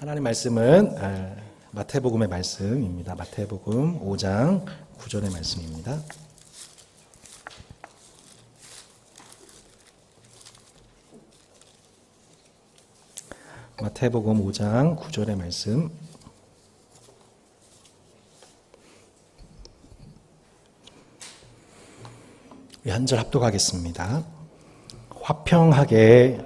하나님 말씀은 마태복음의 말씀입니다. 마태복음 5장 9절의 말씀입니다. 마태복음 5장 9절의 말씀. 한 절 합독하겠습니다. 화평하게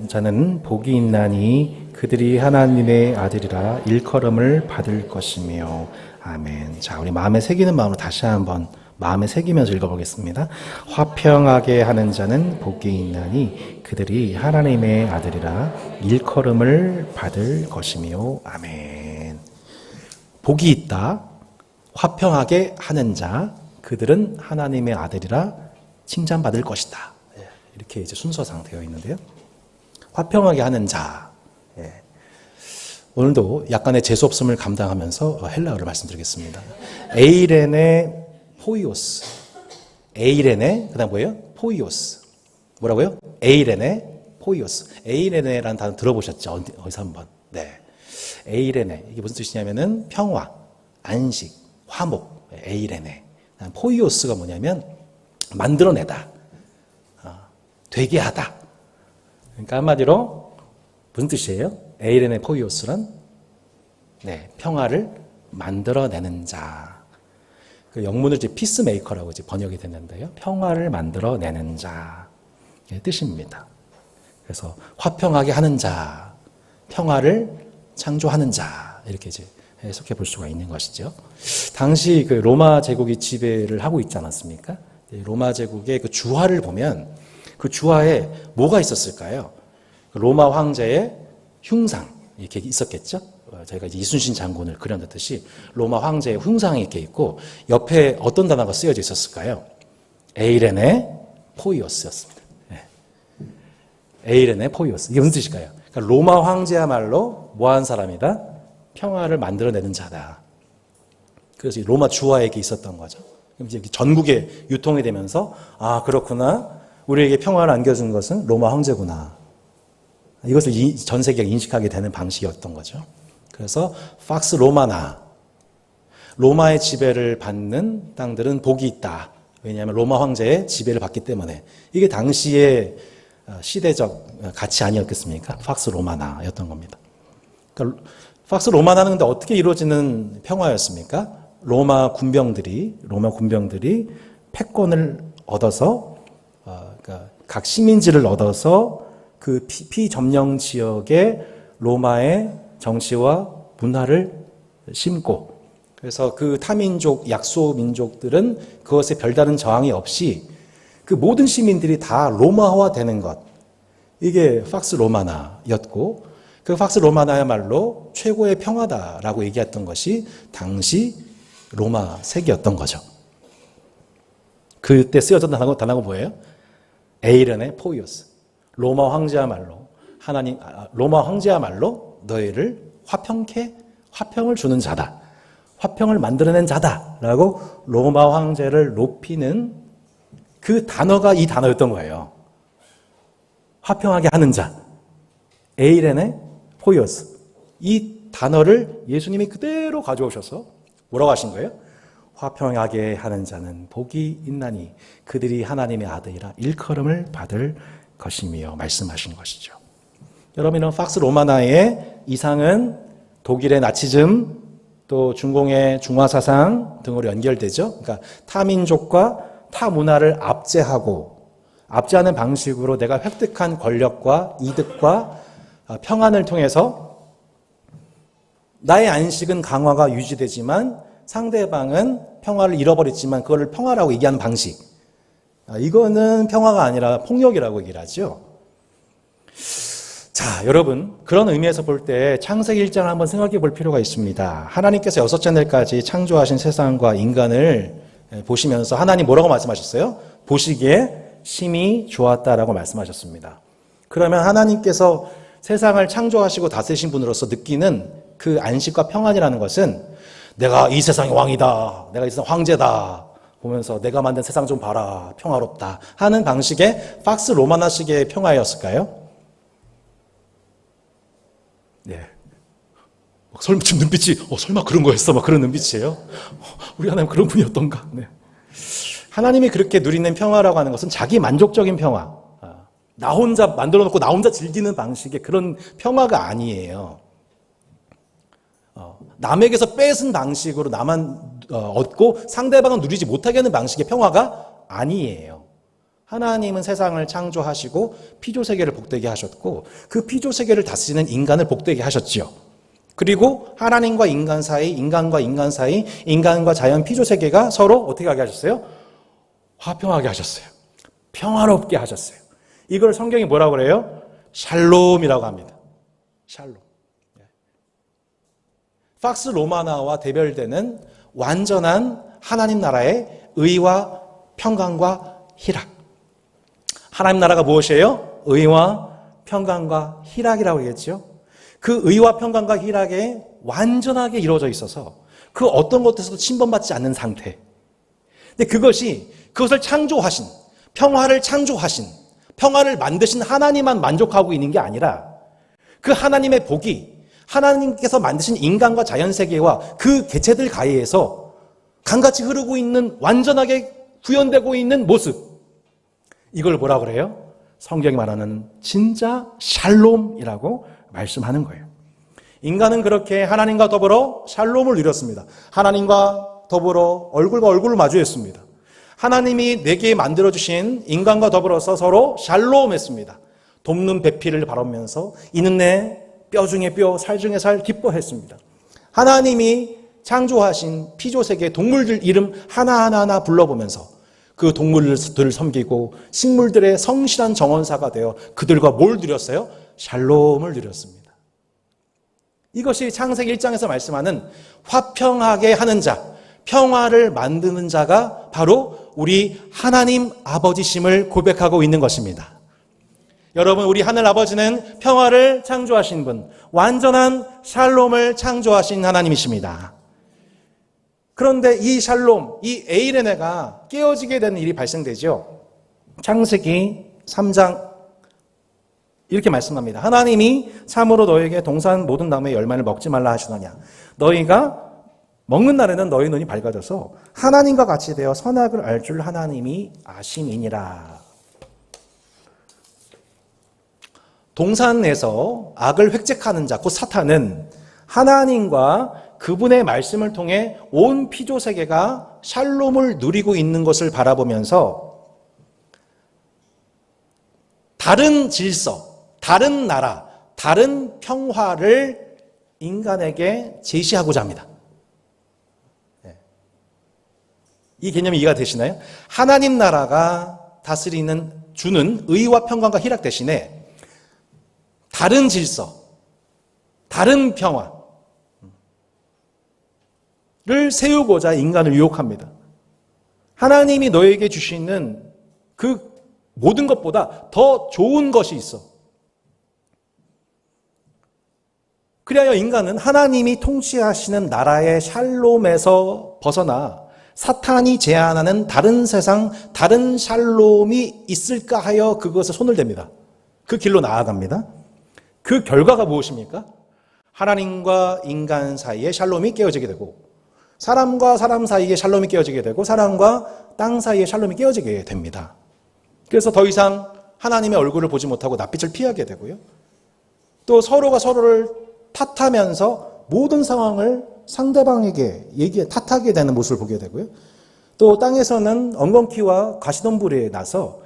자는 복이 있나니 그들이 하나님의 아들이라 일컬음을 받을 것이며. 아멘. 자, 우리 마음에 새기는 마음으로 다시 한번 마음에 새기면서 읽어보겠습니다. 화평하게 하는 자는 복이 있나니 그들이 하나님의 아들이라 일컬음을 받을 것이며. 아멘. 복이 있다. 화평하게 하는 자, 그들은 하나님의 아들이라 칭찬받을 것이다. 이렇게 이제 순서상 되어 있는데요. 화평하게 하는 자. 오늘도 약간의 재수없음을 감당하면서 헬라어를 말씀드리겠습니다. 에이레네 포이오스. 에이레네, 그 다음 뭐예요? 포이오스. 뭐라고요? 에이레네 포이오스. 에이레네라는 단어 들어보셨죠? 어디서 한번. 네. 에이레네. 이게 무슨 뜻이냐면은 평화, 안식, 화목. 에이레네. 포이오스가 뭐냐면 만들어내다. 되게 하다. 그러니까 한마디로 무슨 뜻이에요? 에이레네 포이오스란 평화를 만들어내는 자. 그 영문을 이제 피스메이커라고 이제 번역이 됐는데요. 평화를 만들어내는 자 뜻입니다. 그래서 화평하게 하는 자, 평화를 창조하는 자 이렇게 이제 해석해 볼 수가 있는 것이죠. 당시 그 로마 제국이 지배를 하고 있지 않았습니까? 로마 제국의 그 주화를 보면 그 주화에 뭐가 있었을까요? 로마 황제의 흉상 이렇게 있었겠죠. 저희가 이제 이순신 장군을 그려놓듯이 로마 황제의 흉상이 이렇게 있고 옆에 어떤 단어가 쓰여져 있었을까요? 에이레네 포이오스였습니다. 에이레네 포이오스. 이게 무슨 뜻일까요? 그러니까 로마 황제야말로 뭐한 사람이다? 평화를 만들어내는 자다. 그래서 로마 주화에게 있었던 거죠. 이제 전국에 유통이 되면서 아 그렇구나. 우리에게 평화를 안겨준 것은 로마 황제구나. 이것을 전 세계가 인식하게 되는 방식이었던 거죠. 그래서 팍스 로마나, 로마의 지배를 받는 땅들은 복이 있다. 왜냐하면 로마 황제의 지배를 받기 때문에. 이게 당시의 시대적 가치 아니었겠습니까? 팍스 로마나였던 겁니다. 그러니까 팍스 로마나는 근데 어떻게 이루어지는 평화였습니까? 로마 군병들이 패권을 얻어서 그러니까 각 시민지를 얻어서 그 피점령 지역에 로마의 정치와 문화를 심고, 그래서 그 타민족, 약소민족들은 그것에 별다른 저항이 없이 그 모든 시민들이 다 로마화 되는 것. 이게 팍스 로마나였고, 그 팍스 로마나야말로 최고의 평화다라고 얘기했던 것이 당시 로마 세계였던 거죠. 그때 쓰여졌던 단어가 뭐예요? 에이레네 포이오스. 로마 황제야말로 너희를 화평을 주는 자다. 화평을 만들어낸 자다라고 로마 황제를 높이는 그 단어가 이 단어였던 거예요. 화평하게 하는 자. 에이레네 포이오스. 이 단어를 예수님이 그대로 가져오셔서 뭐라고 하신 거예요? 화평하게 하는 자는 복이 있나니 그들이 하나님의 아들이라 일컬음을 받을 것이며 말씀하신 것이죠. 여러분, 팍스 로마나의 이상은 독일의 나치즘, 또 중공의 중화사상 등으로 연결되죠. 그러니까 타민족과 타문화를 압제하는 방식으로 내가 획득한 권력과 이득과 평안을 통해서 나의 안식은 강화가 유지되지만 상대방은 평화를 잃어버렸지만 그거를 평화라고 얘기하는 방식. 이거는 평화가 아니라 폭력이라고 얘기를 하죠. 자, 여러분, 그런 의미에서 볼 때 창세기 1장을 한번 생각해 볼 필요가 있습니다. 하나님께서 6째 날까지 창조하신 세상과 인간을 보시면서 하나님 뭐라고 말씀하셨어요? 보시기에 심히 좋았다라고 말씀하셨습니다. 그러면 하나님께서 세상을 창조하시고 다스리신 분으로서 느끼는 그 안식과 평안이라는 것은 내가 이 세상의 왕이다. 내가 이 세상 황제다. 보면서 내가 만든 세상 좀 봐라. 평화롭다. 하는 방식의 팍스 로마나식의 평화였을까요? 네. 지금 눈빛이 설마 그런 거였어? 막 그런 눈빛이에요. 우리 하나님 그런 분이었던가? 네. 하나님이 그렇게 누리는 평화라고 하는 것은 자기 만족적인 평화, 나 혼자 만들어 놓고 나 혼자 즐기는 방식의 그런 평화가 아니에요. 남에게서 뺏은 방식으로 나만 얻고 상대방은 누리지 못하게 하는 방식의 평화가 아니에요. 하나님은 세상을 창조하시고 피조세계를 복되게 하셨고 그 피조세계를 다스리는 인간을 복되게 하셨지요. 그리고 하나님과 인간 사이, 인간과 인간 사이, 인간과 자연 피조세계가 서로 어떻게 하게 하셨어요? 화평하게 하셨어요. 평화롭게 하셨어요. 이걸 성경이 뭐라고 그래요? 샬롬이라고 합니다. 샬롬. 팍스 로마나와 대별되는 완전한 하나님 나라의 의와 평강과 희락. 하나님 나라가 무엇이에요? 의와 평강과 희락이라고 얘기했죠. 그 의와 평강과 희락에 완전하게 이루어져 있어서 그 어떤 것에서도 침범받지 않는 상태. 근데 그것을 창조하신, 평화를 창조하신, 평화를 만드신 하나님만 만족하고 있는 게 아니라 그 하나님의 복이 하나님께서 만드신 인간과 자연세계와 그 개체들 가운데에서 강같이 흐르고 있는 완전하게 구현되고 있는 모습. 이걸 뭐라고 그래요? 성경이 말하는 진짜 샬롬이라고 말씀하는 거예요. 인간은 그렇게 하나님과 더불어 샬롬을 누렸습니다. 하나님과 더불어 얼굴과 얼굴을 마주했습니다. 하나님이 내게 만들어주신 인간과 더불어서 서로 샬롬했습니다. 돕는 배필을 바라면서 이는 내 뼈 중에 뼈, 살 중에 살 기뻐했습니다. 하나님이 창조하신 피조세계 동물들 이름 하나하나 불러보면서 그 동물들을 섬기고 식물들의 성실한 정원사가 되어 그들과 뭘 누렸어요? 샬롬을 누렸습니다. 이것이 창세기 1장에서 말씀하는 화평하게 하는 자, 평화를 만드는 자가 바로 우리 하나님 아버지심을 고백하고 있는 것입니다. 여러분, 우리 하늘 아버지는 평화를 창조하신 분, 완전한 샬롬을 창조하신 하나님이십니다. 그런데 이 샬롬, 이 에이레네가 깨어지게 되는 일이 발생되죠. 창세기 3장 이렇게 말씀합니다. 하나님이 참으로 너에게 동산 모든 나무의 열매를 먹지 말라 하시느냐. 너희가 먹는 날에는 너희 눈이 밝아져서 하나님과 같이 되어 선악을 알 줄 하나님이 아심이니라. 동산에서 악을 획책하는 자, 곧 사탄은 하나님과 그분의 말씀을 통해 온 피조세계가 샬롬을 누리고 있는 것을 바라보면서 다른 질서, 다른 나라, 다른 평화를 인간에게 제시하고자 합니다. 이 개념이 이해가 되시나요? 하나님 나라가 주는 의와 평강과 희락 대신에 다른 질서, 다른 평화를 세우고자 인간을 유혹합니다. 하나님이 너에게 주시는 그 모든 것보다 더 좋은 것이 있어. 그리하여 인간은 하나님이 통치하시는 나라의 샬롬에서 벗어나 사탄이 제안하는 다른 세상, 다른 샬롬이 있을까 하여 그것에 손을 댑니다. 그 길로 나아갑니다. 그 결과가 무엇입니까? 하나님과 인간 사이에 샬롬이 깨어지게 되고 사람과 사람 사이에 샬롬이 깨어지게 되고 사람과 땅 사이에 샬롬이 깨어지게 됩니다. 그래서 더 이상 하나님의 얼굴을 보지 못하고 낯빛을 피하게 되고요. 또 서로가 서로를 탓하면서 모든 상황을 상대방에게 탓하게 되는 모습을 보게 되고요. 또 땅에서는 엉겅퀴와 가시덤불에 나서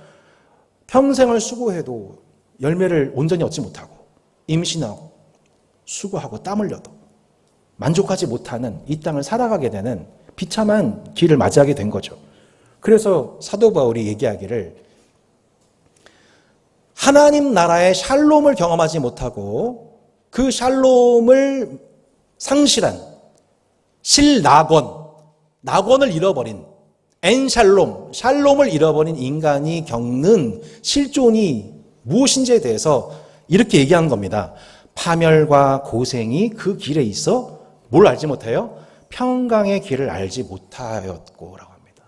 평생을 수고해도 열매를 온전히 얻지 못하고 임신하고 수고하고 땀 흘려도 만족하지 못하는 이 땅을 살아가게 되는 비참한 길을 맞이하게 된 거죠. 그래서 사도 바울이 얘기하기를 하나님 나라의 샬롬을 경험하지 못하고 그 샬롬을 상실한 낙원을 잃어버린 샬롬을 잃어버린 인간이 겪는 실존이 무엇인지에 대해서 이렇게 얘기한 겁니다. 파멸과 고생이 그 길에 있어 뭘 알지 못해요? 평강의 길을 알지 못하였고라고 합니다.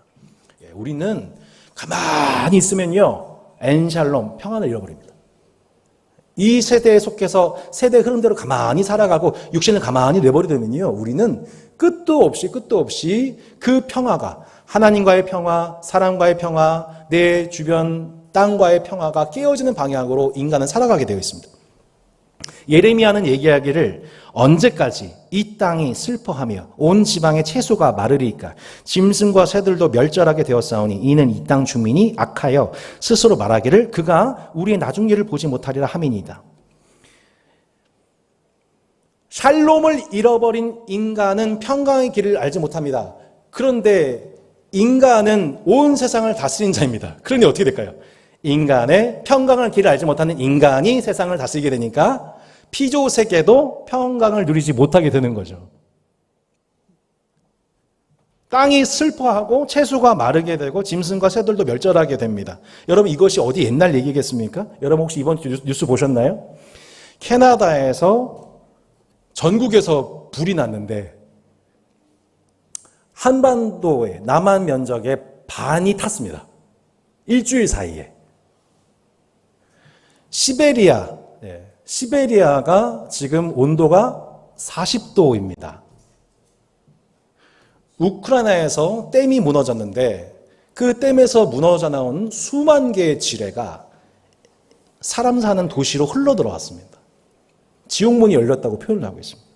우리는 가만히 있으면요 엔샬롬, 평안을 잃어버립니다. 이 세대에 속해서 세대 흐름대로 가만히 살아가고 육신을 가만히 내버려두면요, 우리는 끝도 없이 그 평화가, 하나님과의 평화, 사람과의 평화, 내 주변 땅과의 평화가 깨어지는 방향으로 인간은 살아가게 되어 있습니다. 예레미야는 얘기하기를 언제까지 이 땅이 슬퍼하며 온 지방의 채소가 마르리까 짐승과 새들도 멸절하게 되었사오니 이는 이 땅 주민이 악하여 스스로 말하기를 그가 우리의 나중 일을 보지 못하리라 함이니이다. 샬롬을 잃어버린 인간은 평강의 길을 알지 못합니다. 그런데 인간은 온 세상을 다스린 자입니다. 그러니 어떻게 될까요? 인간의 평강의 길을 알지 못하는 인간이 세상을 다스리게 되니까 피조세계도 평강을 누리지 못하게 되는 거죠. 땅이 슬퍼하고 채소가 마르게 되고 짐승과 새들도 멸절하게 됩니다. 여러분, 이것이 어디 옛날 얘기겠습니까? 여러분 혹시 이번 주 뉴스 보셨나요? 캐나다에서 전국에서 불이 났는데 한반도의 남한 면적의 반이 탔습니다. 일주일 사이에. 시베리아가 지금 온도가 40도입니다. 우크라이나에서 댐이 무너졌는데 그 댐에서 무너져 나온 수만 개의 지뢰가 사람 사는 도시로 흘러 들어왔습니다. 지옥문이 열렸다고 표현을 하고 있습니다.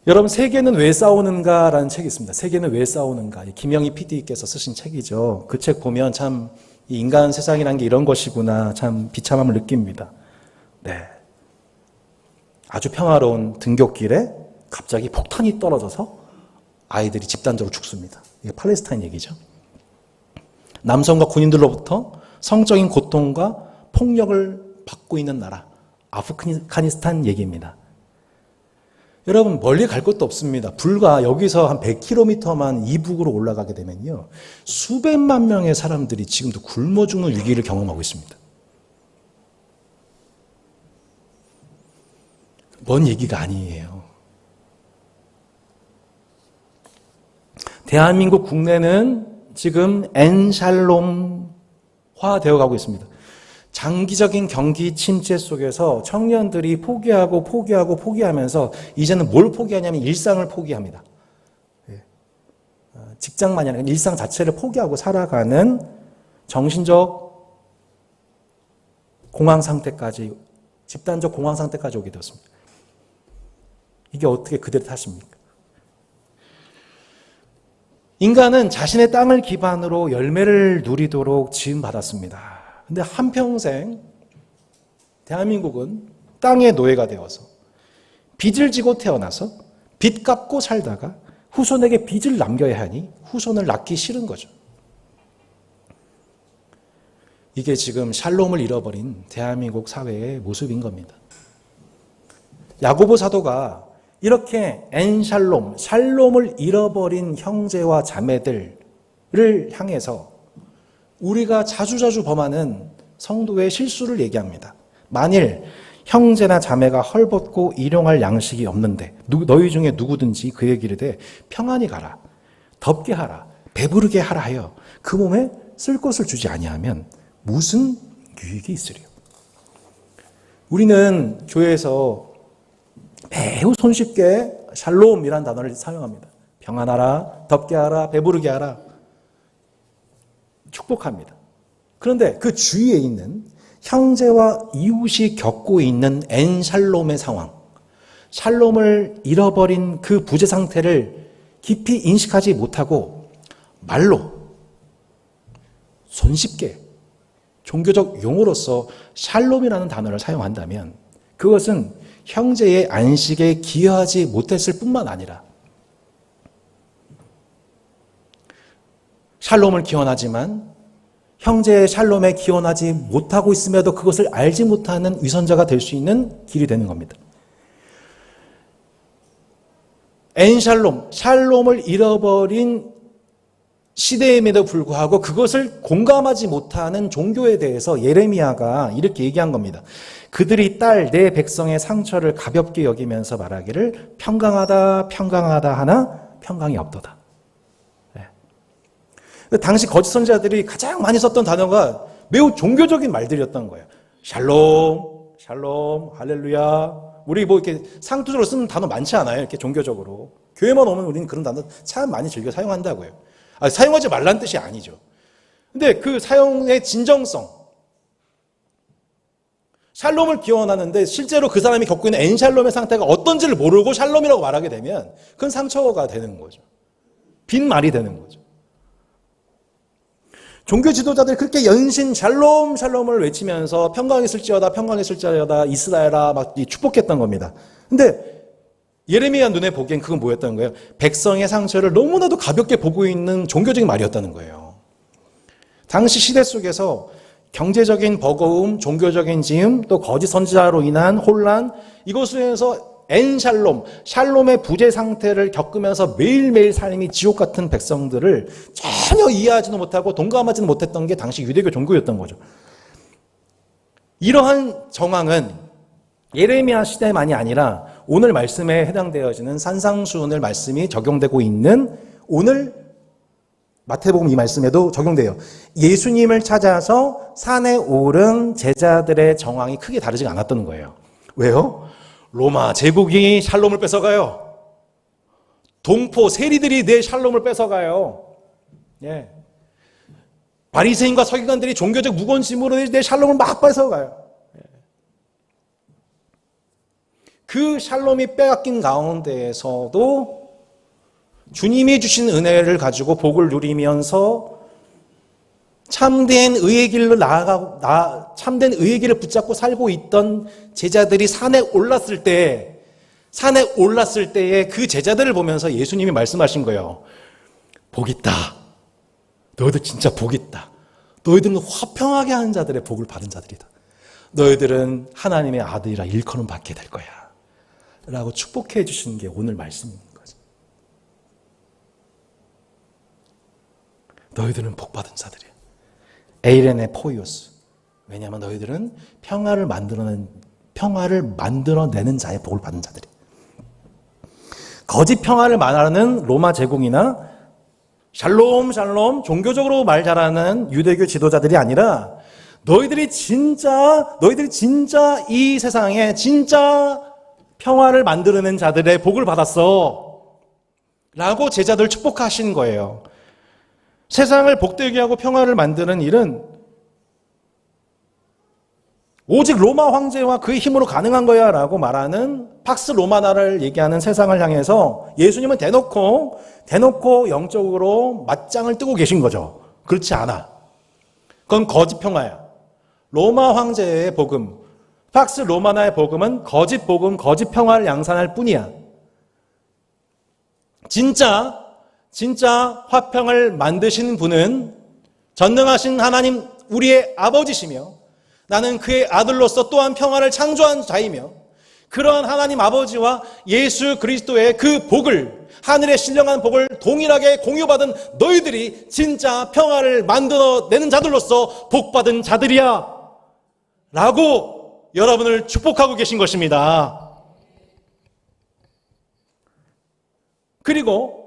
여러분, 세계는 왜 싸우는가라는 책이 있습니다. 세계는 왜 싸우는가. 김영희 PD께서 쓰신 책이죠. 그 책 보면 참 이 인간 세상이란 게 이런 것이구나 참 비참함을 느낍니다. 네, 아주 평화로운 등굣길에 갑자기 폭탄이 떨어져서 아이들이 집단적으로 죽습니다. 이게 팔레스타인 얘기죠. 남성과 군인들로부터 성적인 고통과 폭력을 받고 있는 나라 아프가니스탄 얘기입니다. 여러분, 멀리 갈 것도 없습니다. 불과 여기서 한 100km만 이북으로 올라가게 되면요, 수백만 명의 사람들이 지금도 굶어 죽는 위기를 경험하고 있습니다. 먼 얘기가 아니에요. 대한민국 국내는 지금 엔샬롬화 되어가고 있습니다. 장기적인 경기 침체 속에서 청년들이 포기하면서 이제는 뭘 포기하냐면 일상을 포기합니다. 직장만이 아니라 일상 자체를 포기하고 살아가는 정신적 공황 상태까지, 집단적 공황 상태까지 오게 되었습니다. 이게 어떻게 그대로 탓입니까? 인간은 자신의 땅을 기반으로 열매를 누리도록 지음받았습니다. 근데 한평생 대한민국은 땅의 노예가 되어서 빚을 지고 태어나서 빚 갚고 살다가 후손에게 빚을 남겨야 하니 후손을 낳기 싫은 거죠. 이게 지금 샬롬을 잃어버린 대한민국 사회의 모습인 겁니다. 야고보 사도가 이렇게 샬롬을 잃어버린 형제와 자매들을 향해서 우리가 자주자주 범하는 성도의 실수를 얘기합니다. 만일 형제나 자매가 헐벗고 일용할 양식이 없는데 너희 중에 누구든지 그에게 이르되 평안히 가라, 덥게 하라, 배부르게 하라 하여 그 몸에 쓸 것을 주지 아니하면 무슨 유익이 있으리요. 우리는 교회에서 매우 손쉽게 샬롬이라는 단어를 사용합니다. 평안하라, 덥게 하라, 배부르게 하라. 축복합니다. 그런데 그 주위에 있는 형제와 이웃이 겪고 있는 엔샬롬의 상황, 샬롬을 잃어버린 그 부재 상태를 깊이 인식하지 못하고 말로 손쉽게 종교적 용어로서 샬롬이라는 단어를 사용한다면 그것은 형제의 안식에 기여하지 못했을 뿐만 아니라 샬롬을 기원하지만 형제의 샬롬에 기원하지 못하고 있음에도 그것을 알지 못하는 위선자가 될 수 있는 길이 되는 겁니다. 샬롬을 잃어버린 시대임에도 불구하고 그것을 공감하지 못하는 종교에 대해서 예레미야가 이렇게 얘기한 겁니다. 그들이 딸 내 백성의 상처를 가볍게 여기면서 말하기를 평강하다 하나 평강이 없도다. 당시 거짓 선지자들이 가장 많이 썼던 단어가 매우 종교적인 말들이었던 거예요. 샬롬, 샬롬, 할렐루야. 우리 뭐 이렇게 상투적으로 쓰는 단어 많지 않아요? 이렇게 종교적으로. 교회만 오면 우리는 그런 단어 참 많이 즐겨 사용한다고요. 사용하지 말라는 뜻이 아니죠. 근데 그 사용의 진정성, 샬롬을 기원하는데 실제로 그 사람이 겪고 있는 엔샬롬의 상태가 어떤지를 모르고 샬롬이라고 말하게 되면 그건 상처가 되는 거죠. 빈말이 되는 거죠. 종교 지도자들이 그렇게 연신 샬롬 샬롬을 외치면서 평강했을지어다 평강했을지어다 이스라엘아 막 축복했던 겁니다. 근데 예레미야 눈에 보기엔 그건 뭐였다는 거예요? 백성의 상처를 너무나도 가볍게 보고 있는 종교적인 말이었다는 거예요. 당시 시대 속에서 경제적인 버거움, 종교적인 지음, 또 거짓 선지자로 인한 혼란, 이것에서 엔샬롬, 샬롬의 부재 상태를 겪으면서 매일매일 삶이 지옥 같은 백성들을 전혀 이해하지도 못하고 동감하지도 못했던 게 당시 유대교 종교였던 거죠. 이러한 정황은 예레미야 시대만이 아니라 오늘 말씀에 해당되어지는 산상수훈의 말씀이 적용되고 있는 오늘 마태복음 이 말씀에도 적용돼요. 예수님을 찾아서 산에 오른 제자들의 정황이 크게 다르지 않았던 거예요. 왜요? 로마 제국이 샬롬을 뺏어가요. 동포 세리들이 내 샬롬을 뺏어가요. 예. 바리새인과 서기관들이 종교적 무관심으로 내 샬롬을 막 뺏어가요. 예. 그 샬롬이 빼앗긴 가운데에서도 주님이 주신 은혜를 가지고 복을 누리면서 참된 의의 길로 참된 의의 길을 붙잡고 살고 있던 제자들이 산에 올랐을 때에 그 제자들을 보면서 예수님이 말씀하신 거예요. 복 있다. 너희들 진짜 복 있다. 너희들은 화평하게 하는 자들의 복을 받은 자들이다. 너희들은 하나님의 아들이라 일컬음 받게 될 거야. 라고 축복해 주시는 게 오늘 말씀입니다. 너희들은 복받은 자들이야. 에이레네 포이오스. 왜냐하면 너희들은 평화를 만들어내는 자의 복을 받은 자들이야. 거짓 평화를 말하는 로마 제국이나 샬롬 샬롬 종교적으로 말 잘하는 유대교 지도자들이 아니라 너희들이 진짜 이 세상에 진짜 평화를 만들어낸 자들의 복을 받았어. 라고 제자들 축복하신 거예요. 세상을 복되게 하고 평화를 만드는 일은 오직 로마 황제와 그의 힘으로 가능한 거야 라고 말하는 팍스 로마나를 얘기하는 세상을 향해서 예수님은 대놓고 영적으로 맞짱을 뜨고 계신 거죠. 그렇지 않아. 그건 거짓 평화야. 로마 황제의 복음, 팍스 로마나의 복음은 거짓 복음, 거짓 평화를 양산할 뿐이야. 진짜 화평을 만드신 분은 전능하신 하나님 우리의 아버지시며 나는 그의 아들로서 또한 평화를 창조한 자이며 그러한 하나님 아버지와 예수 그리스도의 그 복을 하늘의 신령한 복을 동일하게 공유받은 너희들이 진짜 평화를 만들어내는 자들로서 복받은 자들이야 라고 여러분을 축복하고 계신 것입니다. 그리고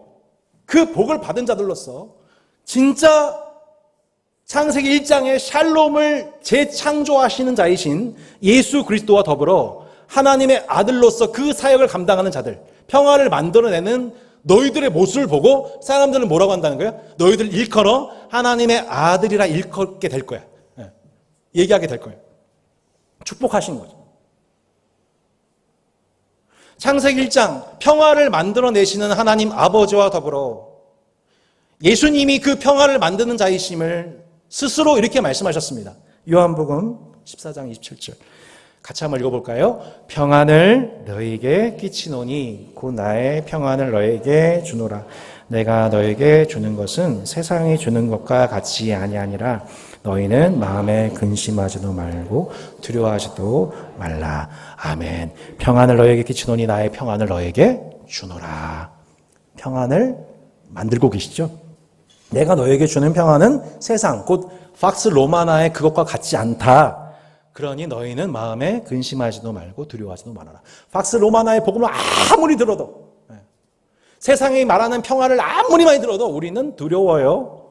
그 복을 받은 자들로서 진짜 창세기 1장의 샬롬을 재창조하시는 자이신 예수 그리스도와 더불어 하나님의 아들로서 그 사역을 감당하는 자들, 평화를 만들어내는 너희들의 모습을 보고 사람들은 뭐라고 한다는 거예요? 너희들 일컬어 하나님의 아들이라 일컬게 될 거야. 얘기하게 될 거예요. 축복하신 거죠. 창세기 1장 평화를 만들어내시는 하나님 아버지와 더불어 예수님이 그 평화를 만드는 자이심을 스스로 이렇게 말씀하셨습니다. 요한복음 14장 27절 같이 한번 읽어볼까요? 평안을 너희에게 끼치노니 곧 나의 평안을 너희에게 주노라. 내가 너희에게 주는 것은 세상이 주는 것과 같이 아니하니라. 너희는 마음에 근심하지도 말고 두려워하지도 말라. 아멘. 평안을 너희에게 끼치노니 나의 평안을 너희에게 주노라. 평안을 만들고 계시죠? 내가 너희에게 주는 평안은 세상 곧 팍스 로마나의 그것과 같지 않다. 그러니 너희는 마음에 근심하지도 말고 두려워하지도 말아라. 팍스 로마나의 복음을 아무리 들어도 세상이 말하는 평화를 아무리 많이 들어도 우리는 두려워요.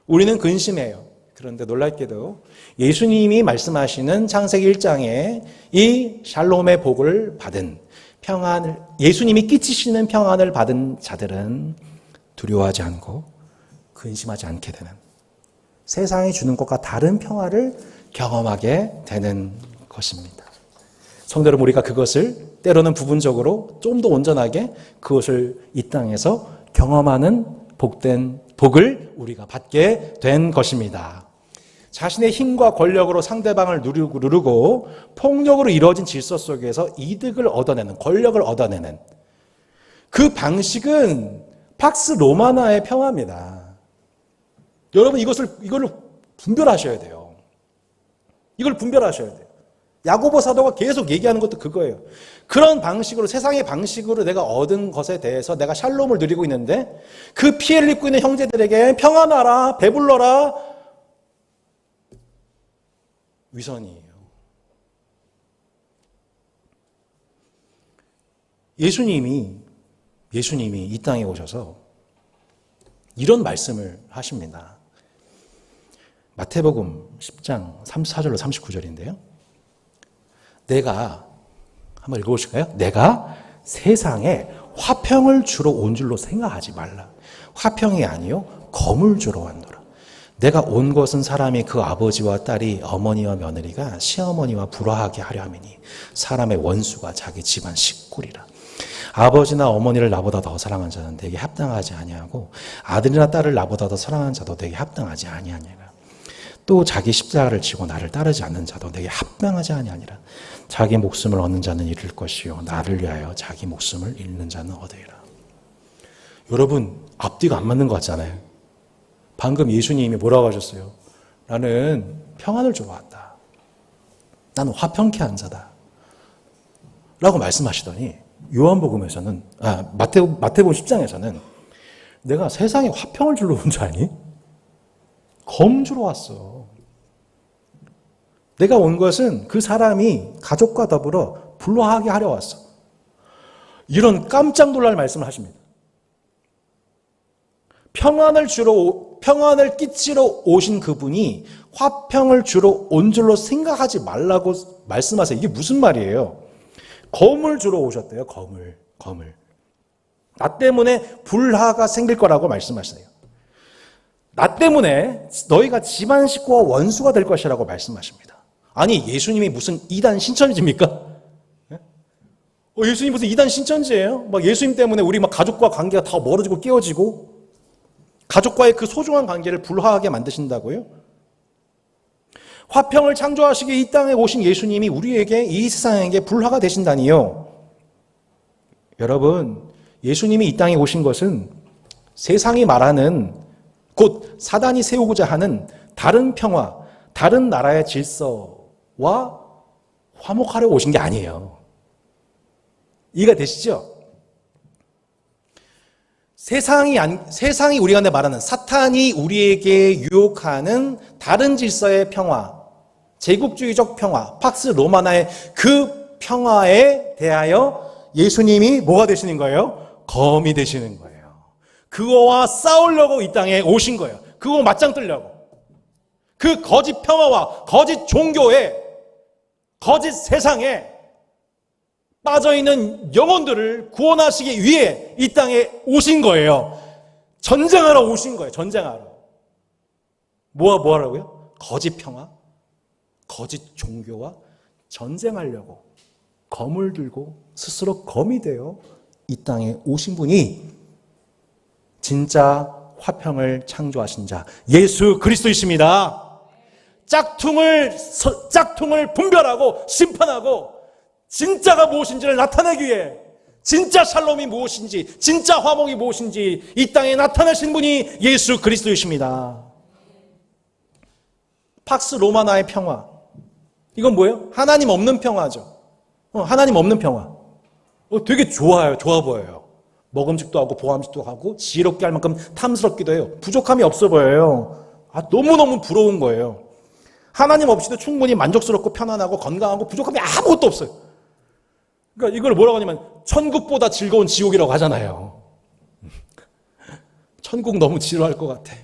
우리는 근심해요. 그런데 놀랍게도 예수님이 말씀하시는 창세기 1장에 이 샬롬의 복을 받은 평안을, 예수님이 끼치시는 평안을 받은 자들은 두려워하지 않고 근심하지 않게 되는, 세상이 주는 것과 다른 평화를 경험하게 되는 것입니다. 성도 여러분, 우리가 그것을 때로는 부분적으로 좀 더 온전하게 그것을 이 땅에서 경험하는 복을 우리가 받게 된 것입니다. 자신의 힘과 권력으로 상대방을 누르고 폭력으로 이루어진 질서 속에서 이득을 얻어내는, 권력을 얻어내는 그 방식은 팍스 로마나의 평화입니다. 여러분, 이거를 분별하셔야 돼요. 이걸 분별하셔야 돼요. 야고보 사도가 계속 얘기하는 것도 그거예요. 그런 방식으로, 세상의 방식으로 내가 얻은 것에 대해서 내가 샬롬을 누리고 있는데 그 피해를 입고 있는 형제들에게 평안하라, 배불러라, 위선이에요. 예수님이 이 땅에 오셔서 이런 말씀을 하십니다. 마태복음 10장 34절로 39절인데요. 내가, 한번 읽어보실까요? 내가 세상에 화평을 주러 온 줄로 생각하지 말라. 화평이 아니요 검을 주러 왔노라. 내가 온 것은 사람이 그 아버지와 딸이, 어머니와 며느리가 시어머니와 불화하게 하려 함이니 사람의 원수가 자기 집안 식구리라. 아버지나 어머니를 나보다 더 사랑한 자는 내게 합당하지 아니하고 아들이나 딸을 나보다 더 사랑하는 자도 내게 합당하지 아니하니라. 또 자기 십자가를 지고 나를 따르지 않는 자도 내게 합당하지 아니하니라. 자기 목숨을 얻는 자는 잃을 것이요 나를 위하여 자기 목숨을 잃는 자는 얻으리라. 여러분, 앞뒤가 안 맞는 것 같잖아요. 방금 예수님이 뭐라고 하셨어요? 나는 평안을 주러 왔다. 나는 화평케 한 자다. 라고 말씀하시더니 요한복음에서는, 마태복음 10장에서는 내가 세상에 화평을 주러 온 줄 아니? 검 주러 왔어. 내가 온 것은 그 사람이 가족과 더불어 불화하게 하려 왔어. 이런 깜짝 놀랄 말씀을 하십니다. 평안을 끼치러 오신 그분이 화평을 주러 온 줄로 생각하지 말라고 말씀하세요. 이게 무슨 말이에요? 검을 주러 오셨대요. 검을. 나 때문에 불화가 생길 거라고 말씀하세요. 나 때문에 너희가 집안 식구와 원수가 될 것이라고 말씀하십니다. 아니, 예수님이 무슨 이단 신천지입니까? 예수님 무슨 이단 신천지예요? 막 예수님 때문에 우리 막 가족과 관계가 다 멀어지고 깨어지고 가족과의 그 소중한 관계를 불화하게 만드신다고요? 화평을 창조하시기 이 땅에 오신 예수님이 우리에게, 이 세상에게 불화가 되신다니요. 여러분, 예수님이 이 땅에 오신 것은 세상이 말하는, 곧 사단이 세우고자 하는 다른 평화, 다른 나라의 질서와 화목하려 오신 게 아니에요. 이해가 되시죠? 세상이 우리가 말하는, 사탄이 우리에게 유혹하는 다른 질서의 평화, 제국주의적 평화, 팍스 로마나의 그 평화에 대하여 예수님이 뭐가 되시는 거예요? 검이 되시는 거예요. 그거와 싸우려고 이 땅에 오신 거예요. 그거 맞짱 뜨려고. 그 거짓 평화와 거짓 종교에, 거짓 세상에 빠져있는 영혼들을 구원하시기 위해 이 땅에 오신 거예요. 전쟁하러 오신 거예요. 전쟁하러. 뭐 하라고요? 거짓 평화, 거짓 종교와 전쟁하려고 검을 들고 스스로 검이 되어 이 땅에 오신 분이 진짜 화평을 창조하신 자 예수 그리스도이십니다. 짝퉁을 분별하고 심판하고 진짜가 무엇인지를 나타내기 위해, 진짜 샬롬이 무엇인지, 진짜 화목이 무엇인지 이 땅에 나타내신 분이 예수 그리스도이십니다. 팍스 로마나의 평화, 이건 뭐예요? 하나님 없는 평화죠. 하나님 없는 평화. 되게 좋아요. 좋아 보여요. 먹음직도 하고 보암직도 하고 지혜롭게 할 만큼 탐스럽기도 해요. 부족함이 없어 보여요. 너무너무 부러운 거예요. 하나님 없이도 충분히 만족스럽고 편안하고 건강하고 부족함이 아무것도 없어요. 그러니까 이걸 뭐라고 하냐면 천국보다 즐거운 지옥이라고 하잖아요. 천국 너무 지루할 것 같아.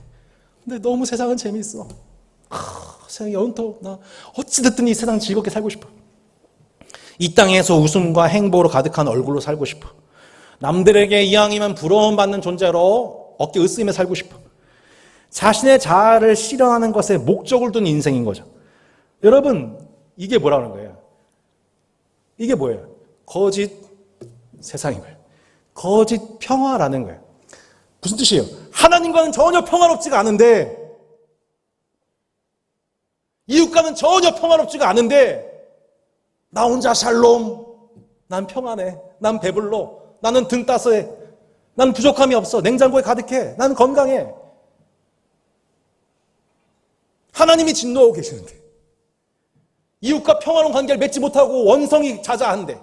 근데 너무 세상은 재밌어. 세상에 영토, 나 어찌됐든 이 세상 즐겁게 살고 싶어. 이 땅에서 웃음과 행복으로 가득한 얼굴로 살고 싶어. 남들에게 이왕이면 부러움받는 존재로 어깨 으쓱이며 살고 싶어. 자신의 자아를 실현하는 것에 목적을 둔 인생인 거죠. 여러분, 이게 뭐라는 거예요? 이게 뭐예요? 거짓 세상인 거예요. 거짓 평화라는 거예요. 무슨 뜻이에요? 하나님과는 전혀 평화롭지가 않은데, 이웃과는 전혀 평화롭지가 않은데, 나 혼자 샬롬, 난 평안해, 난 배불러, 나는 등 따스해, 난 부족함이 없어, 냉장고에 가득해, 난 건강해. 하나님이 진노하고 계시는데, 이웃과 평화로운 관계를 맺지 못하고 원성이 자자한데,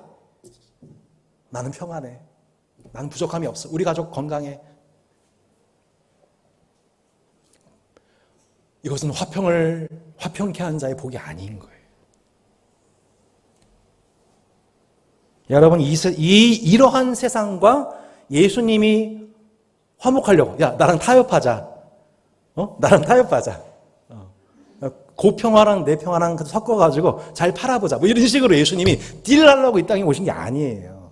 나는 평안해, 나는 부족함이 없어, 우리 가족 건강해. 이것은 화평케 한 자의 복이 아닌 거예요. 여러분, 이러한 세상과 예수님이 화목하려고, 야, 나랑 타협하자. 나랑 타협하자. 고평화랑 내 평화랑 섞어가지고 잘 팔아보자. 뭐 이런 식으로 예수님이 딜을 하려고 이 땅에 오신 게 아니에요.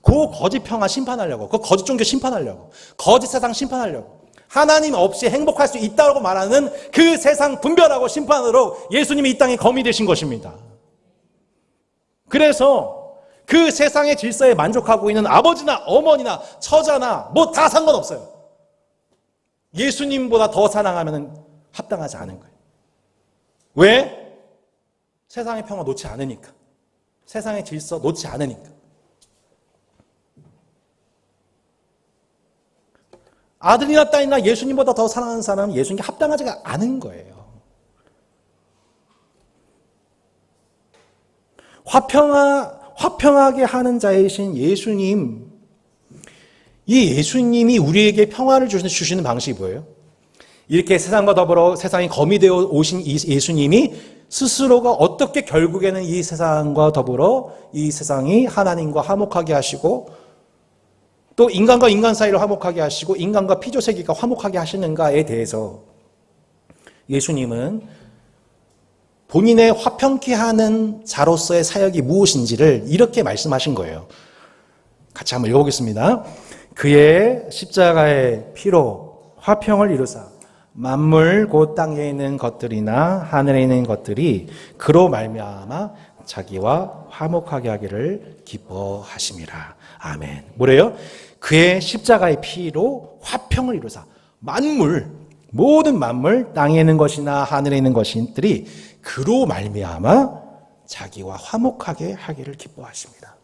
그 거짓 평화 심판하려고, 그 거짓 종교 심판하려고, 거짓 세상 심판하려고. 하나님 없이 행복할 수 있다고 말하는 그 세상 분별하고 심판으로 예수님이 이 땅에 검이 되신 것입니다. 그래서 그 세상의 질서에 만족하고 있는 아버지나 어머니나 처자나 뭐 다 상관없어요. 예수님보다 더 사랑하면 합당하지 않은 거예요. 왜? 세상의 평화 놓지 않으니까. 세상의 질서 놓지 않으니까. 아들이나 딸이나 예수님보다 더 사랑하는 사람은 예수님께 합당하지가 않은 거예요. 화평하게 하는 자이신 예수님, 이 예수님이 우리에게 평화를 주시는 방식이 뭐예요? 이렇게 세상과 더불어 세상이 검이 되어 오신 이 예수님이 스스로가 어떻게 결국에는 이 세상과 더불어 이 세상이 하나님과 화목하게 하시고 또 인간과 인간 사이를 화목하게 하시고 인간과 피조세계가 화목하게 하시는가에 대해서 예수님은 본인의 화평케 하는 자로서의 사역이 무엇인지를 이렇게 말씀하신 거예요. 같이 한번 읽어보겠습니다. 그의 십자가의 피로 화평을 이루사 만물 곧 땅에 있는 것들이나 하늘에 있는 것들이 그로 말미암아 자기와 화목하게 하기를 기뻐하심이라. 아멘. 뭐래요? 그의 십자가의 피로 화평을 이루사 만물, 모든 만물, 땅에 있는 것이나 하늘에 있는 것들이 그로 말미암아 자기와 화목하게 하기를 기뻐하십니다.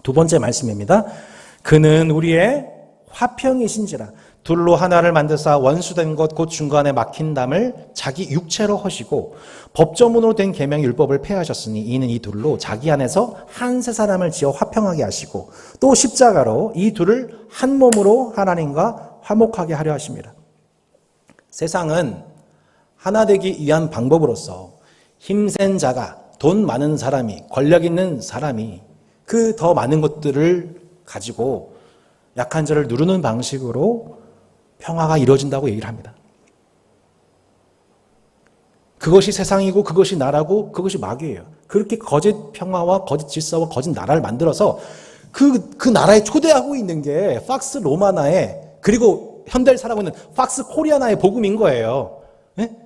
두 번째 말씀입니다. 그는 우리의 화평이신지라 둘로 하나를 만드사 원수된 것 곧 중간에 막힌 담을 자기 육체로 허시고 법조문으로 된 계명 율법을 폐하셨으니 이는 이 둘로 자기 안에서 한 세 사람을 지어 화평하게 하시고 또 십자가로 이 둘을 한 몸으로 하나님과 화목하게 하려 하십니다. 세상은 하나 되기 위한 방법으로서 힘센 자가, 돈 많은 사람이, 권력 있는 사람이 그 더 많은 것들을 가지고 약한 자를 누르는 방식으로 평화가 이루어진다고 얘기를 합니다. 그것이 세상이고 그것이 나라고 그것이 마귀예요. 그렇게 거짓 평화와 거짓 질서와 거짓 나라를 만들어서 그 나라에 초대하고 있는 게 팍스 로마나의 그리고 현대를 살아가고 있는 팍스 코리아나의 복음인 거예요. 네?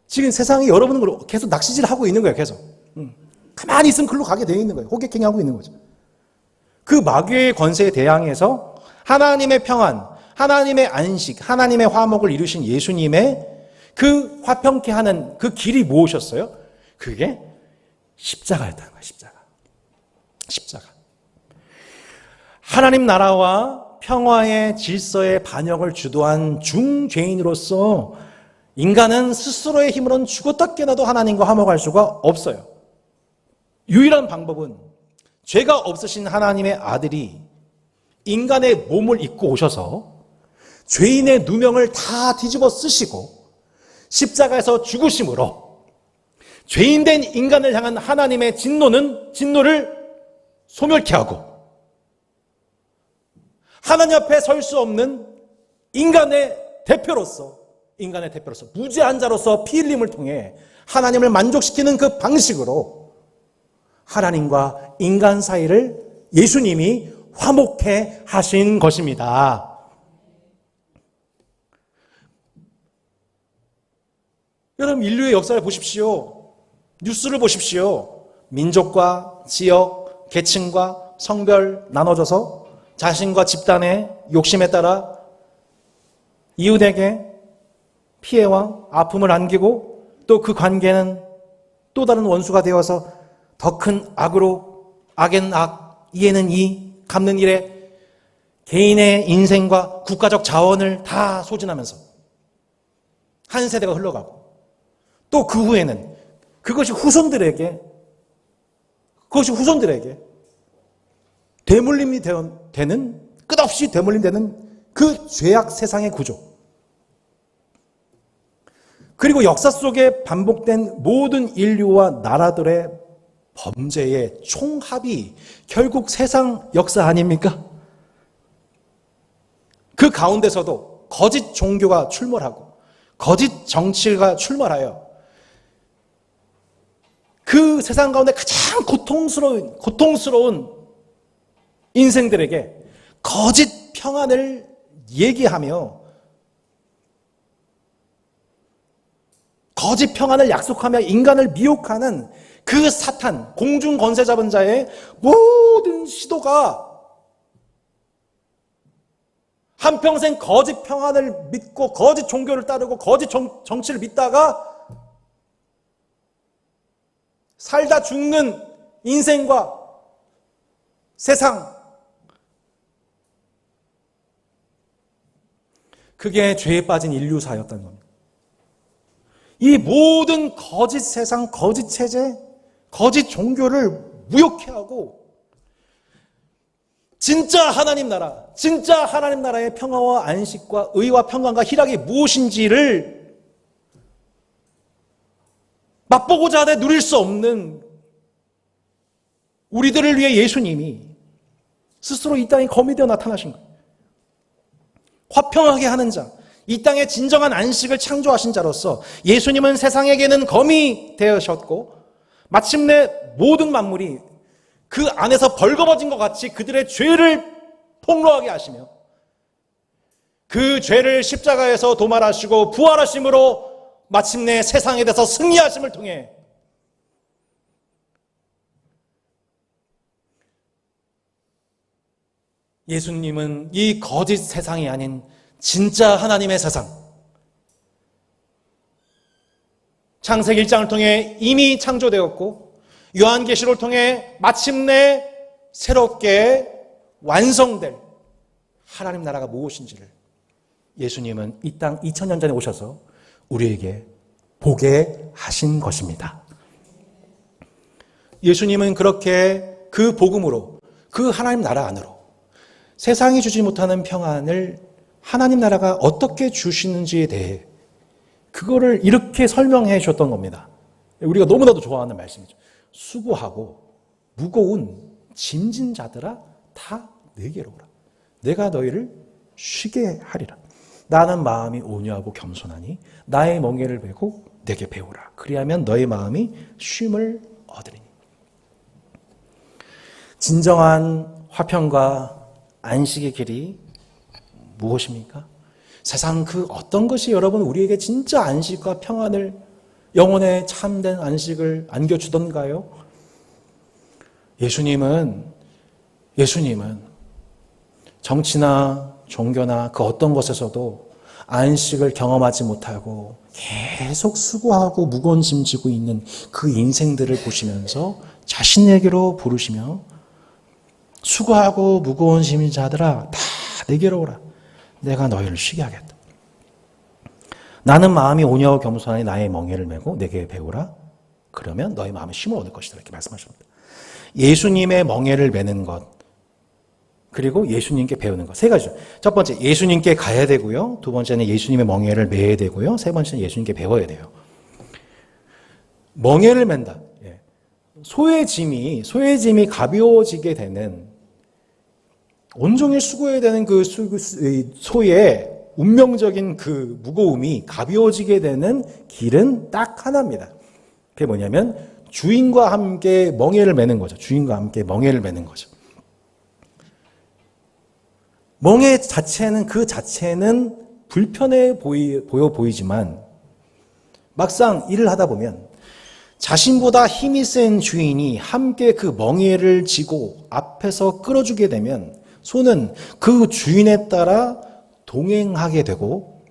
지금 세상이 여러분을 계속 낚시질하고 있는 거예요. 계속. 가만히 있으면 글로 가게 되어 있는 거예요. 호객행위하고 있는 거죠. 그 마귀의 권세에 대항해서 하나님의 평안, 하나님의 안식, 하나님의 화목을 이루신 예수님의 그 화평케 하는 그 길이 무엇이었어요? 그게 십자가였다는 거예요. 십자가. 하나님 나라와 평화의 질서의 반영을 주도한 중죄인으로서 인간은 스스로의 힘으로는 죽었다 깨나도 하나님과 화목할 수가 없어요. 유일한 방법은 죄가 없으신 하나님의 아들이 인간의 몸을 입고 오셔서 죄인의 누명을 다 뒤집어 쓰시고 십자가에서 죽으심으로 죄인된 인간을 향한 하나님의 진노를 소멸케 하고 하나님 앞에 설 수 없는 인간의 대표로서 인간의 대표로서 무죄한 자로서 피 흘림을 통해 하나님을 만족시키는 그 방식으로 하나님과 인간 사이를 예수님이 화목해 하신 것입니다. 여러분, 인류의 역사를 보십시오. 뉴스를 보십시오. 민족과 지역, 계층과 성별 나눠져서 자신과 집단의 욕심에 따라 이웃에게 피해와 아픔을 안기고 또 그 관계는 또 다른 원수가 되어서 더 큰 악으로 악엔 악, 이에는 이, 갚는 일에 개인의 인생과 국가적 자원을 다 소진하면서 한 세대가 흘러가고 또 그 후에는 그것이 후손들에게 되물림이 되는, 끝없이 되물림되는 그 죄악 세상의 구조. 그리고 역사 속에 반복된 모든 인류와 나라들의 범죄의 총합이 결국 세상 역사 아닙니까? 그 가운데서도 거짓 종교가 출몰하고 거짓 정치가 출몰하여 그 세상 가운데 가장 고통스러운 인생들에게 거짓 평안을 얘기하며 거짓 평안을 약속하며 인간을 미혹하는 그 사탄, 공중 권세 잡은 자의 모든 시도가 한평생 거짓 평안을 믿고 거짓 종교를 따르고 거짓 정치를 믿다가 살다 죽는 인생과 세상, 그게 죄에 빠진 인류사였다는 겁니다. 이 모든 거짓 세상, 거짓 체제, 거짓 종교를 무효케 하고 진짜 하나님 나라의 평화와 안식과 의와 평강과 희락이 무엇인지를 맛보고자 하되 누릴 수 없는 우리들을 위해 예수님이 스스로 이 땅에 거미 되어 나타나신 거예요. 화평하게 하는 자, 이 땅에 진정한 안식을 창조하신 자로서 예수님은 세상에게는 검이 되으셨고 마침내 모든 만물이 그 안에서 벌거벗은 것 같이 그들의 죄를 폭로하게 하시며 그 죄를 십자가에서 도말하시고 부활하심으로 마침내 세상에 대해서 승리하심을 통해 예수님은 이 거짓 세상이 아닌 진짜 하나님의 세상, 창세기 1장을 통해 이미 창조되었고 요한계시록을 통해 마침내 새롭게 완성될 하나님 나라가 무엇인지를 예수님은 이 땅 2000년 전에 오셔서 우리에게 보게 하신 것입니다. 예수님은 그렇게 그 복음으로 그 하나님 나라 안으로 세상이 주지 못하는 평안을 하나님 나라가 어떻게 주시는지에 대해 그거를 이렇게 설명해 주셨던 겁니다. 우리가 너무나도 좋아하는 말씀이죠. 수고하고 무거운 짐진 자들아 다 내게로 오라. 내가 너희를 쉬게 하리라. 나는 마음이 온유하고 겸손하니 나의 멍에를 메고 내게 배우라. 그리하면 너의 마음이 쉼을 얻으리니. 진정한 화평과 안식의 길이 무엇입니까? 세상 그 어떤 것이 여러분 우리에게 진짜 안식과 평안을, 영혼의 참된 안식을 안겨주던가요? 예수님은 정치나 종교나 그 어떤 것에서도 안식을 경험하지 못하고 계속 수고하고 무거운 짐 지고 있는 그 인생들을 보시면서 자신에게로 부르시며 수고하고 무거운 짐진 자들아 다 내게로 오라. 내가 너희를 쉬게 하겠다. 나는 마음이 온유하고 겸손하니 나의 멍에를 메고 내게 배우라. 그러면 너희 마음에 쉼을 얻을 것이다. 이렇게 말씀하십니다. 예수님의 멍에를 메는 것, 그리고 예수님께 배우는 것. 세 가지죠. 첫 번째, 예수님께 가야 되고요. 두 번째는 예수님의 멍에를 메야 되고요. 세 번째는 예수님께 배워야 돼요. 멍에를 맨다. 소의 짐이 가벼워지게 되는, 온종일 수고해야 되는 그 소의 운명적인 그 무거움이 가벼워지게 되는 길은 딱 하나입니다. 그게 뭐냐면 주인과 함께 멍에를 매는 거죠. 주인과 함께 멍에를 매는 거죠. 멍에 자체는 그 자체는 불편해 보이지만 막상 일을 하다 보면 자신보다 힘이 센 주인이 함께 그 멍에를 쥐고 앞에서 끌어주게 되면 소는 그 주인에 따라 동행하게 되고,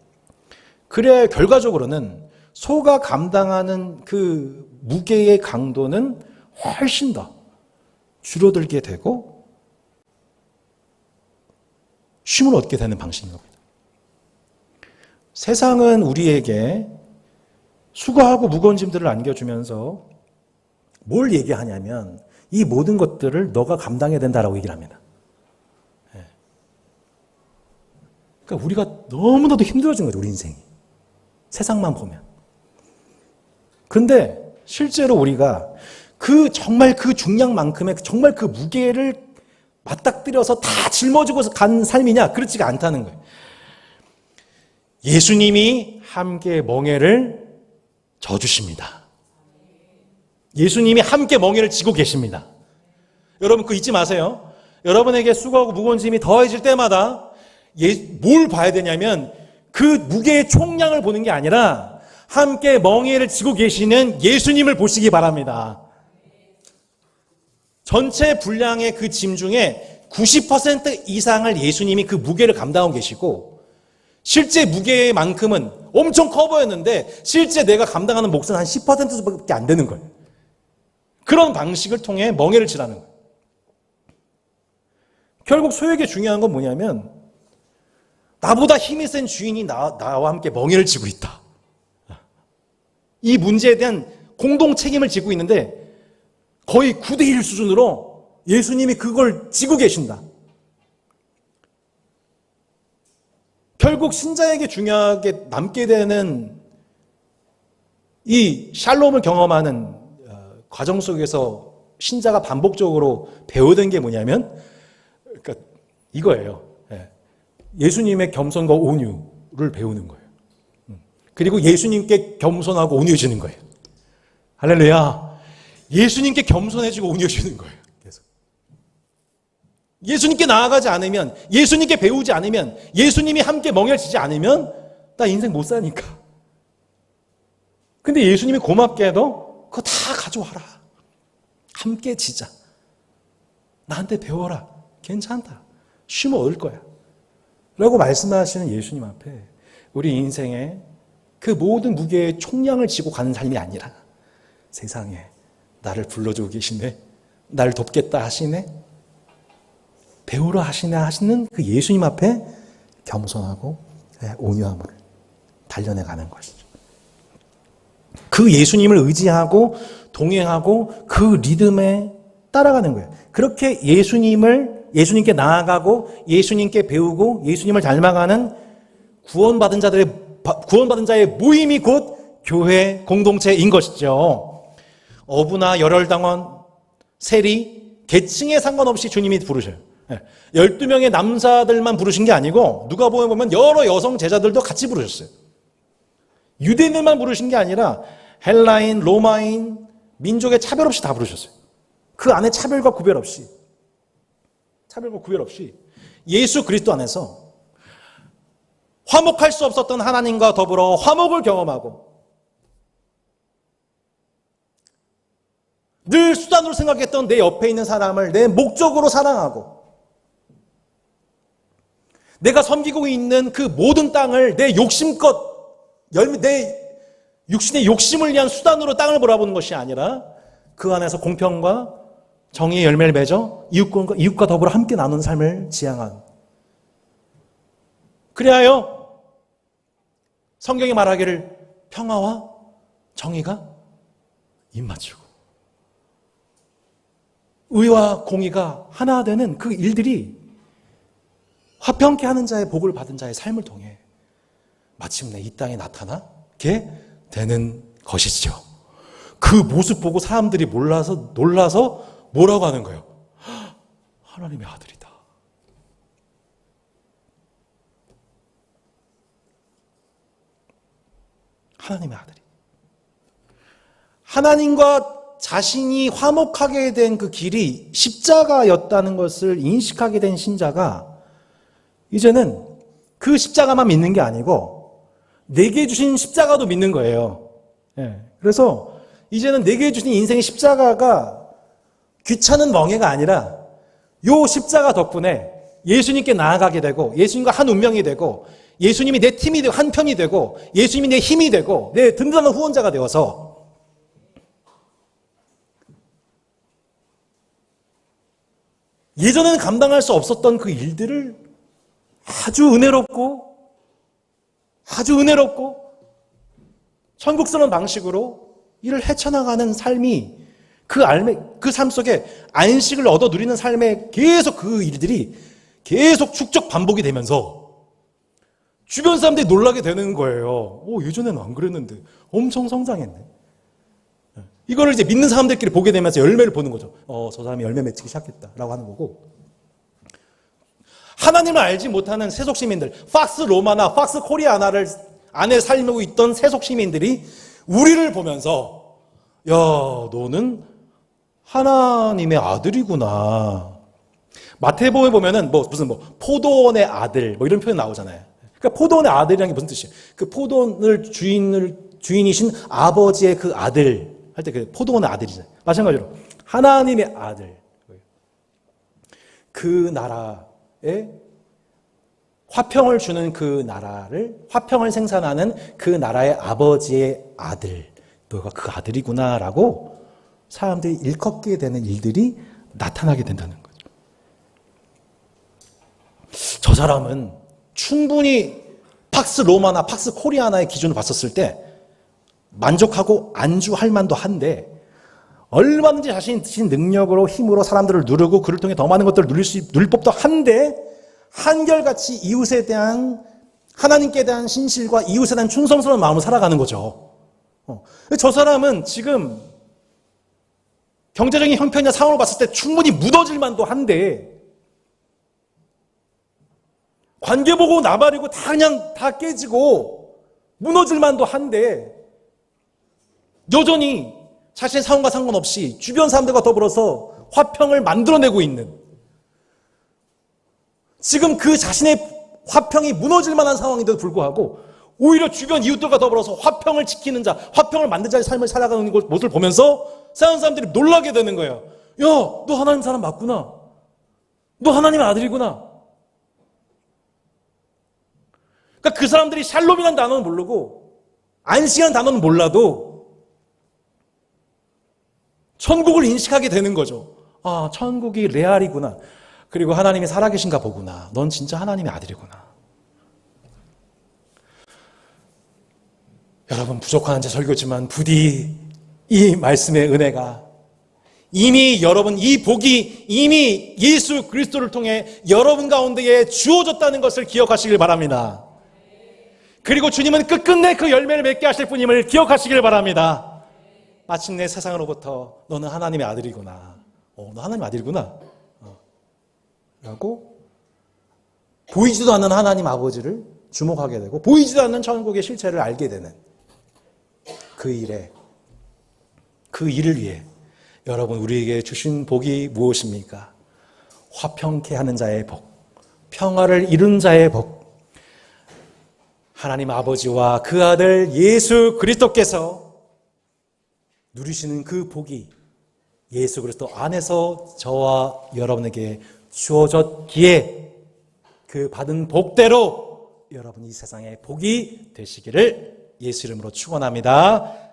그래야 결과적으로는 소가 감당하는 그 무게의 강도는 훨씬 더 줄어들게 되고 쉼을 얻게 되는 방식인 겁니다. 세상은 우리에게 수고하고 무거운 짐들을 안겨주면서 뭘 얘기하냐면 이 모든 것들을 너가 감당해야 된다라고 얘기를 합니다. 그러니까 우리가 너무나도 힘들어진 거죠, 우리 인생이. 세상만 보면. 그런데 실제로 우리가 정말 그 중량만큼의 정말 그 무게를 맞닥뜨려서 다 짊어지고 간 삶이냐? 그렇지가 않다는 거예요. 예수님이 함께 멍에를 져주십니다. 예수님이 함께 멍에를 지고 계십니다. 여러분 그거 잊지 마세요. 여러분에게 수고하고 무거운 짐이 더해질 때마다 뭘 봐야 되냐면 그 무게의 총량을 보는 게 아니라 함께 멍에를 지고 계시는 예수님을 보시기 바랍니다. 전체 분량의 그 짐 중에 90% 이상을 예수님이 그 무게를 감당하고 계시고, 실제 무게만큼은 엄청 커 보였는데 실제 내가 감당하는 몫은 한 10%밖에 안 되는 거예요. 그런 방식을 통해 멍에를 지라는 거예요. 결국 소에게 중요한 건 뭐냐면 나보다 힘이 센 주인이 나와 함께 멍에를 지고 있다. 이 문제에 대한 공동 책임을 지고 있는데 거의 9대1 수준으로 예수님이 그걸 지고 계신다. 결국 신자에게 중요하게 남게 되는 이 샬롬을 경험하는 과정 속에서 신자가 반복적으로 배우던 게 뭐냐면 그러니까 이거예요. 예수님의 겸손과 온유를 배우는 거예요. 그리고 예수님께 겸손하고 온유해지는 거예요. 할렐루야. 예수님께 겸손해지고 온유해지는 거예요. 계속. 예수님께 나아가지 않으면, 예수님께 배우지 않으면, 예수님이 함께 멍에를 지지 않으면 나 인생 못 사니까. 근데 예수님이 고맙게도 그거 다 가져와라. 함께 지자. 나한테 배워라. 괜찮다. 쉼을 얻을 거야. 라고 말씀하시는 예수님 앞에 우리 인생의 그 모든 무게의 총량을 지고 가는 삶이 아니라 세상에 나를 불러주고 계시네, 나를 돕겠다 하시네, 배우러 하시네 하시는 그 예수님 앞에 겸손하고 온유함으로 단련해 가는 것이죠. 그 예수님을 의지하고 동행하고 그 리듬에 따라가는 거예요. 그렇게 예수님께 나아가고 예수님께 배우고 예수님을 닮아가는 구원받은 자의 모임이 곧 교회 공동체인 것이죠. 어부나 열혈당원, 세리, 계층에 상관없이 주님이 부르셔요. 12명의 남자들만 부르신 게 아니고 누가복음에 보면 여러 여성 제자들도 같이 부르셨어요. 유대인들만 부르신 게 아니라 헬라인, 로마인, 민족의 차별 없이 다 부르셨어요. 그 안에 차별과 구별 없이 예수 그리스도 안에서 화목할 수 없었던 하나님과 더불어 화목을 경험하고 늘 수단으로 생각했던 내 옆에 있는 사람을 내 목적으로 사랑하고 내가 섬기고 있는 그 모든 땅을 내 육신의 욕심을 위한 수단으로 땅을 바라보는 것이 아니라 그 안에서 공평과 정의의 열매를 맺어 이웃과 더불어 함께 나누는 삶을 지향한, 그리하여 성경이 말하기를 평화와 정의가 입맞추고 의와 공의가 하나 되는 그 일들이 화평케 하는 자의 복을 받은 자의 삶을 통해 마침내 이 땅에 나타나게 되는 것이죠. 그 모습 보고 사람들이 놀라서 뭐라고 하는 거예요? 하나님의 아들이다. 하나님의 아들이. 하나님과 자신이 화목하게 된 그 길이 십자가였다는 것을 인식하게 된 신자가 이제는 그 십자가만 믿는 게 아니고 내게 주신 십자가도 믿는 거예요. 그래서 이제는 내게 주신 인생의 십자가가 귀찮은 멍해가 아니라 요 십자가 덕분에 예수님께 나아가게 되고 예수님과 한 운명이 되고 예수님이 내 팀이 되고 한 편이 되고 예수님이 내 힘이 되고 내 든든한 후원자가 되어서 예전에는 감당할 수 없었던 그 일들을 아주 은혜롭고 천국스러운 방식으로 이를 헤쳐나가는 삶이 그 삶 속에 안식을 얻어 누리는 삶에 계속 그 일들이 계속 축적 반복이 되면서 주변 사람들이 놀라게 되는 거예요. 예전에는 안 그랬는데 엄청 성장했네. 이거를 이제 믿는 사람들끼리 보게 되면서 열매를 보는 거죠. 저 사람이 열매 맺기 시작했다라고 하는 거고. 하나님을 알지 못하는 세속 시민들, 팍스 로마나 팍스 코리아나를 안에 살고 있던 세속 시민들이 우리를 보면서 야, 너는 하나님의 아들이구나. 마태복음에 보면은 무슨 포도원의 아들 이런 표현 나오잖아요. 그러니까 포도원의 아들이라는 게 무슨 뜻이에요? 그 포도원을 주인이신 아버지의 그 아들 할 때 그 포도원의 아들이잖아요. 마찬가지로 하나님의 아들. 그 나라에 화평을 주는 그 나라를 화평을 생산하는 그 나라의 아버지의 아들. 너가 그 아들이구나라고 사람들이 일컫게 되는 일들이 나타나게 된다는 거죠. 저 사람은 충분히 팍스 로마나 팍스 코리아나의 기준을 봤었을 때 만족하고 안주할 만도 한데 얼마든지 자신 능력으로 힘으로 사람들을 누르고 그를 통해 더 많은 것들을 누릴 법도 한데 한결같이 이웃에 대한 하나님께 대한 신실과 이웃에 대한 충성스러운 마음으로 살아가는 거죠. 저 사람은 지금 경제적인 형편이나 상황을 봤을 때 충분히 무너질 만도 한데 관계 보고 나발이고 다 깨지고 무너질 만도 한데 여전히 자신의 상황과 상관없이 주변 사람들과 더불어서 화평을 만들어내고 있는 지금 그 자신의 화평이 무너질 만한 상황인데도 불구하고 오히려 주변 이웃들과 더불어서 화평을 지키는 자, 화평을 만든 자의 삶을 살아가는 모습을 보면서 사람들이 놀라게 되는 거예요. 야, 너 하나님 사람 맞구나. 너 하나님의 아들이구나. 그러니까 그 사람들이 샬롬이라는 단어는 모르고 안식이라는 단어는 몰라도 천국을 인식하게 되는 거죠. 아, 천국이 레알이구나. 그리고 하나님이 살아계신가 보구나. 넌 진짜 하나님의 아들이구나. 여러분, 부족한 제 설교지만 부디 이 말씀의 은혜가 이미 여러분, 이 복이 이미 예수 그리스도를 통해 여러분 가운데에 주어졌다는 것을 기억하시길 바랍니다. 그리고 주님은 끝끝내 그 열매를 맺게 하실 분임을 기억하시길 바랍니다. 마침내 세상으로부터 너는 하나님의 아들이구나. 너 하나님의 아들이구나. 라고 보이지도 않는 하나님 아버지를 주목하게 되고 보이지도 않는 천국의 실체를 알게 되는 그 일을 위해 여러분 우리에게 주신 복이 무엇입니까? 화평케 하는 자의 복, 평화를 이룬 자의 복, 하나님 아버지와 그 아들 예수 그리스도께서 누리시는 그 복이 예수 그리스도 안에서 저와 여러분에게 주어졌기에 그 받은 복대로 여러분 이 세상에 복이 되시기를 예수 이름으로 축원합니다.